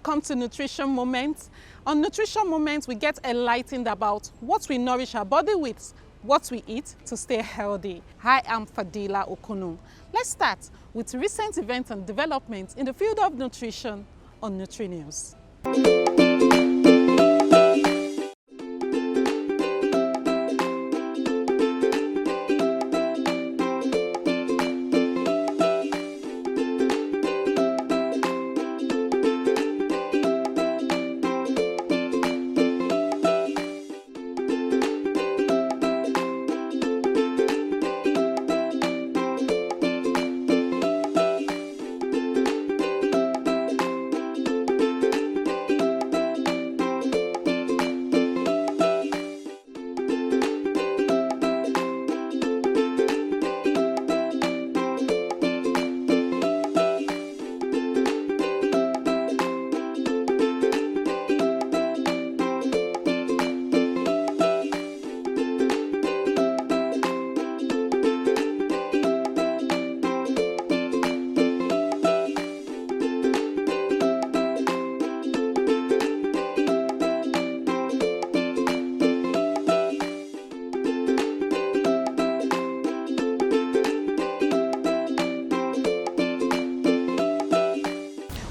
Welcome to Nutrition Moments. On Nutrition Moments, we get enlightened about what we nourish our body with, what we eat to stay healthy. Hi, I'm Fadila Okunu. Let's start with recent events and developments in the field of nutrition on NutriNews.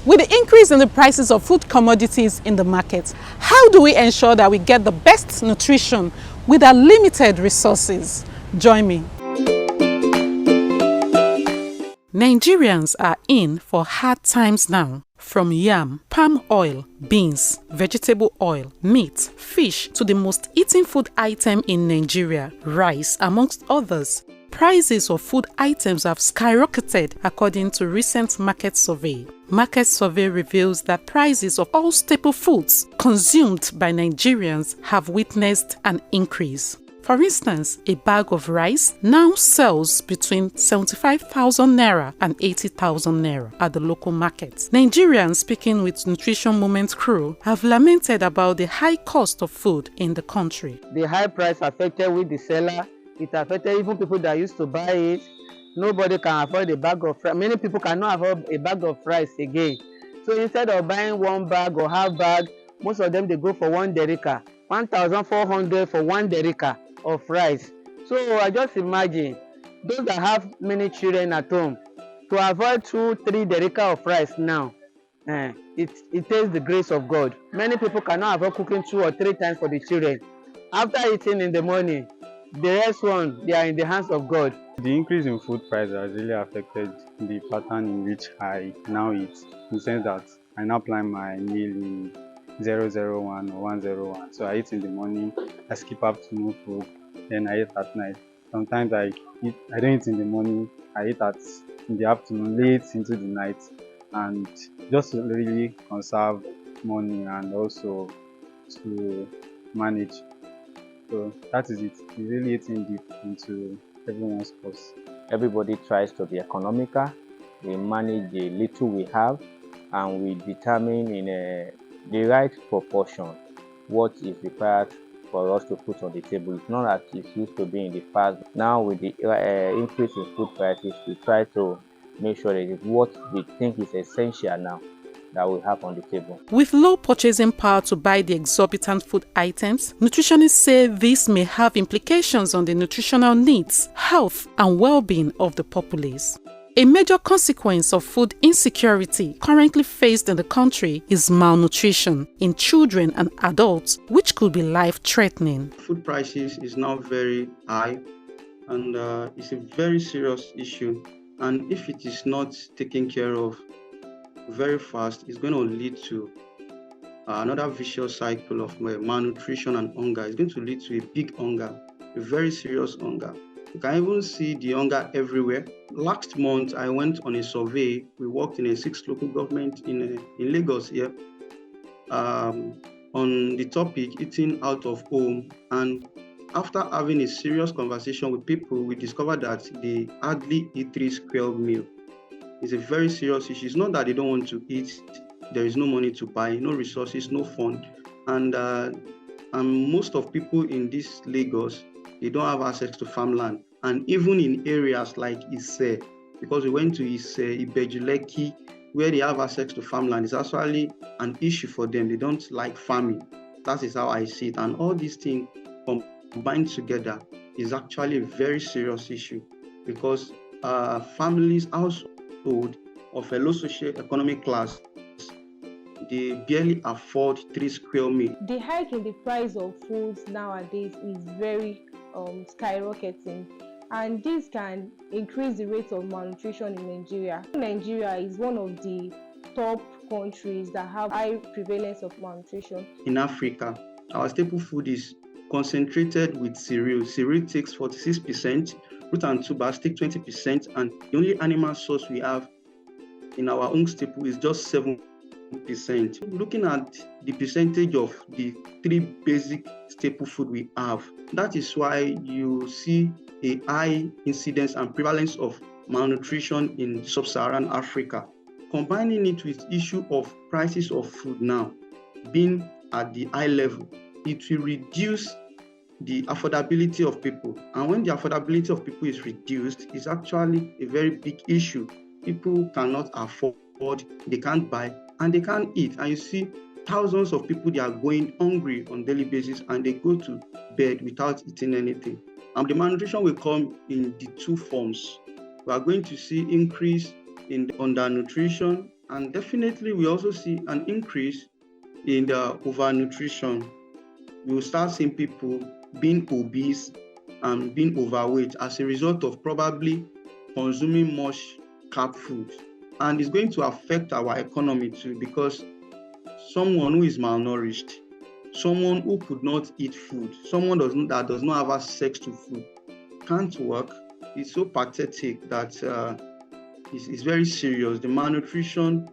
With the increase in the prices of food commodities in the market, how do we ensure that we get the best nutrition with our limited resources? Join me. Nigerians are in for hard times now. From yam, palm oil, beans, vegetable oil, meat, fish to the most eaten food item in Nigeria, rice, amongst others. Prices of food items have skyrocketed according to recent market survey. Market survey reveals that prices of all staple foods consumed by Nigerians have witnessed an increase. For instance, a bag of rice now sells between 75,000 naira and 80,000 naira at the local markets. Nigerians speaking with Nutrition Moment crew have lamented about the high cost of food in the country. The high price affected with the seller. It affected even people that used to buy it. Nobody can afford a bag of rice. Many people cannot afford a bag of rice again. So instead of buying one bag or half bag, most of them they go for 1 derrica. 1,400 for 1 derrica of rice. So I just imagine those that have many children at home to avoid 2-3 derrica of rice now. It takes the grace of God. Many people cannot afford cooking 2 or 3 times for the children. After eating in the morning, the rest one, they are in the hands of God. The increase in food price has really affected the pattern in which I now eat, in the sense that I now plan my meal in 001 or 101. So I eat in the morning, I skip afternoon food, then I eat at night. Sometimes I don't eat in the morning, I eat in the afternoon, late into the night, and just to really conserve money and also to manage. So that is it. It's really eating deep into everyone's cost. Everybody tries to be economical. We manage the little we have, and we determine in the right proportion what is required for us to put on the table. It's not as it used to be in the past. Now with the increase in food prices, we try to make sure that it's what we think is essential now that we have on the table. With low purchasing power to buy the exorbitant food items, nutritionists say this may have implications on the nutritional needs, health, and well-being of the populace. A major consequence of food insecurity currently faced in the country is malnutrition in children and adults, which could be life-threatening. Food prices is now very high, and it's a very serious issue. And if it is not taken care of very fast, it's going to lead to another vicious cycle of malnutrition and hunger. It's going to lead to a big hunger, a very serious hunger. You can even see the hunger everywhere. Last month, I went on a survey. We worked in a 6 local government in Lagos here on the topic eating out of home. And after having a serious conversation with people, we discovered that they hardly eat 3 square meals. It's a very serious issue. It's not that they don't want to eat. There is no money to buy, no resources, no fund. And most of people in this Lagos, they don't have access to farmland. And even in areas like Ise, because we went to Ise, Ibejuleki, where they have access to farmland is actually an issue for them. They don't like farming. That is how I see it. And all these things combined together is actually a very serious issue, because families, household of a low socio-economic class, they barely afford 3 square meals. The hike in the price of foods nowadays is very skyrocketing, and this can increase the rate of malnutrition in Nigeria. Nigeria is one of the top countries that have high prevalence of malnutrition. In Africa, our staple food is concentrated with cereal. Cereal takes 46%, root and tubers take 20%, and the only animal source we have in our own staple is just 7%. Looking at the percentage of the 3 basic staple food we have, that is why you see a high incidence and prevalence of malnutrition in sub-Saharan Africa. Combining it with issue of prices of food now being at the high level, it will reduce the affordability of people. And when the affordability of people is reduced, it's actually a very big issue. People cannot afford, they can't buy, and they can't eat. And you see thousands of people, they are going hungry on a daily basis, and they go to bed without eating anything. And the malnutrition will come in the 2 forms. We are going to see increase in the undernutrition, and definitely we also see an increase in the overnutrition. We will start seeing people being obese and being overweight as a result of probably consuming much carb food. And it's going to affect our economy too, because someone who is malnourished, someone who could not eat food, someone that does not have access to food, can't work. It's so pathetic that it's very serious. The malnutrition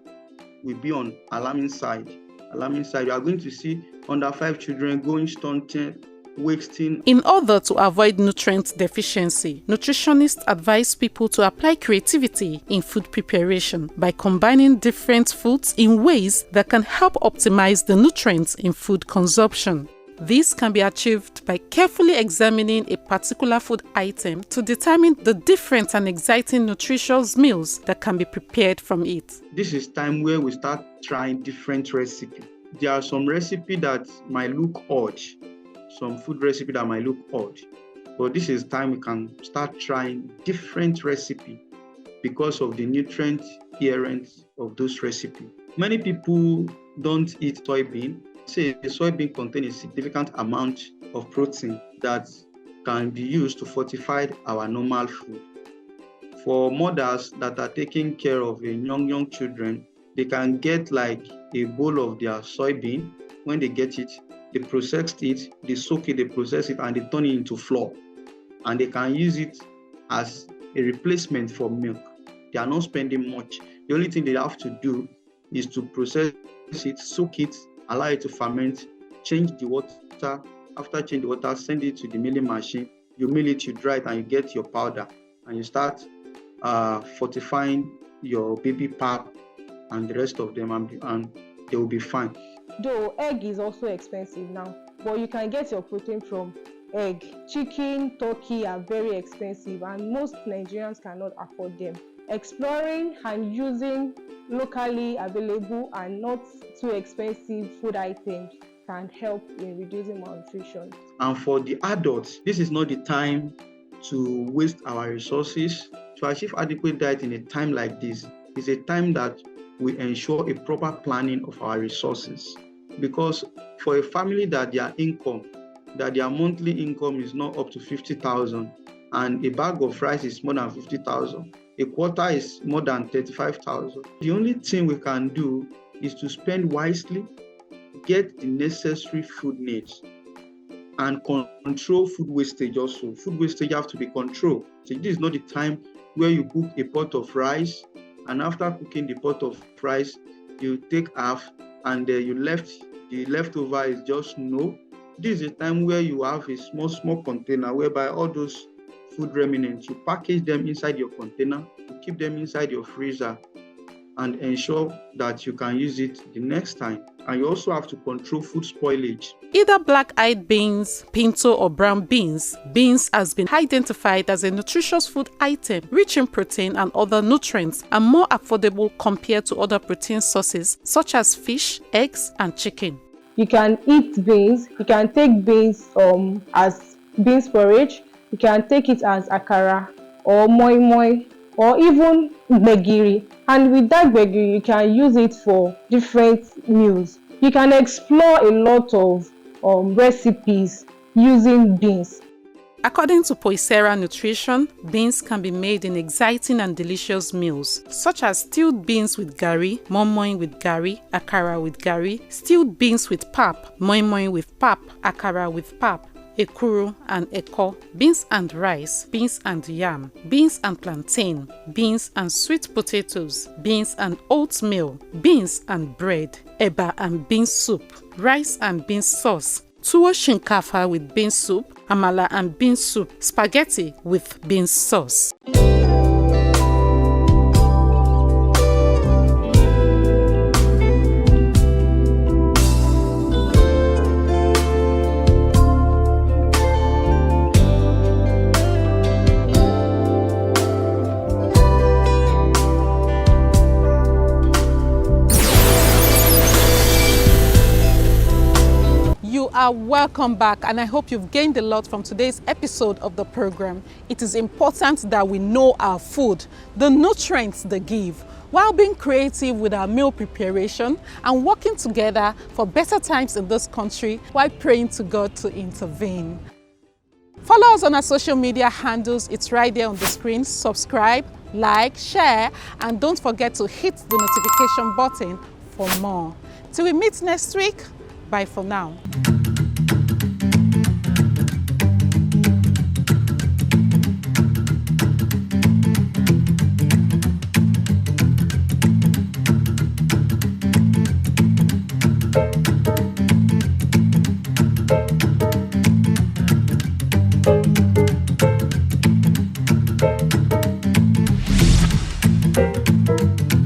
will be on alarming side. We are going to see under 5 children going stunted, wasting. In order to avoid nutrient deficiency, nutritionists advise people to apply creativity in food preparation by combining different foods in ways that can help optimize the nutrients in food consumption. This can be achieved by carefully examining a particular food item to determine the different and exciting nutritious meals that can be prepared from it. This is time where we start trying different recipes. There are some recipes that might look odd, some food recipe that might look odd, but this is time we can start trying different recipes because of the nutrient inherent of those recipes. Many people don't eat soybean. Say the soybean contains a significant amount of protein that can be used to fortify our normal food. For mothers that are taking care of young children, they can get like a bowl of their soybean. When they get it, they process it, they soak it, they process it, and they turn it into flour. And they can use it as a replacement for milk. They are not spending much. The only thing they have to do is to process it, soak it, allow it to ferment, change the water. After change the water, send it to the milling machine. You mill it, you dry it, and you get your powder. And you start fortifying your baby pap and the rest of them, and they will be fine. Though egg is also expensive now, but you can get your protein from egg. Chicken, turkey are very expensive, and most Nigerians cannot afford them. Exploring and using locally available and not too expensive food items can help in reducing malnutrition. And for the adults, this is not the time to waste our resources. To achieve adequate diet in a time like this is a time that we ensure a proper planning of our resources. Because for a family that their monthly income is not up to 50,000, and a bag of rice is more than 50,000, a quarter is more than 35,000. The only thing we can do is to spend wisely, get the necessary food needs, and control food wastage also. Food wastage have to be controlled. So this is not the time where you cook a pot of rice, and after cooking the pot of rice, you take half and the leftover is just no. This is a time where you have a small container whereby all those food remnants, you package them inside your container, you keep them inside your freezer, and ensure that you can use it the next time. And you also have to control food spoilage. Either black-eyed beans, pinto or brown beans, beans has been identified as a nutritious food item rich in protein and other nutrients and more affordable compared to other protein sources such as fish, eggs and chicken. You can eat beans. You can take beans as beans porridge. You can take it as akara or moi moi or even gbegiri. And with that gbegiri, you can use it for different meals. You can explore a lot of recipes using beans. According to Poisera Nutrition, beans can be made in exciting and delicious meals, such as stewed beans with gari, moi moi with gari, akara with gari, stewed beans with pap, moi moi with pap, akara with pap, ekuru and eko, beans and rice, beans and yam, beans and plantain, beans and sweet potatoes, beans and oatmeal, beans and bread, eba and bean soup, rice and bean sauce, tuwo shinkafa with bean soup, amala and bean soup, spaghetti with bean sauce. You are welcome back, and I hope you've gained a lot from today's episode of the program. It is important that we know our food, the nutrients they give, while being creative with our meal preparation and working together for better times in this country while praying to God to intervene. Follow us on our social media handles. It's right there on the screen. Subscribe, like, share, and don't forget to hit the notification button for more. Till we meet next week, bye for now.